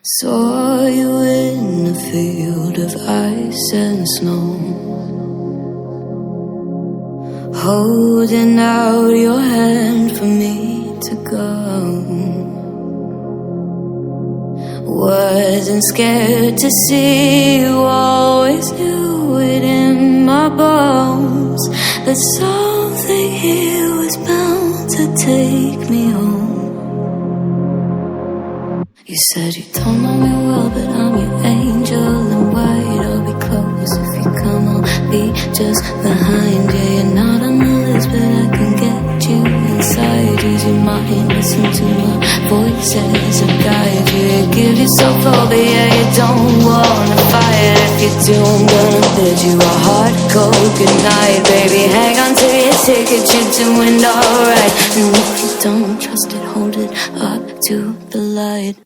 Saw you in a field of ice and snow, holding out your hand for me to go. Wasn't scared to see you, always knew it in my bones that something here was bound to take me home. You said you don't know me well, but I'm your angel in white. I'll be close if you come, I'll be just behind you. You're not on the list, but I can get you inside. Use your mind, listen to my voice as I guide you. You give yourself over, yeah, you don't wanna fight. If you do, I'm gonna bid you a hard cold goodnight. Baby, hang on to your ticket, you're doing alright. And if you don't trust it, hold it up to the light.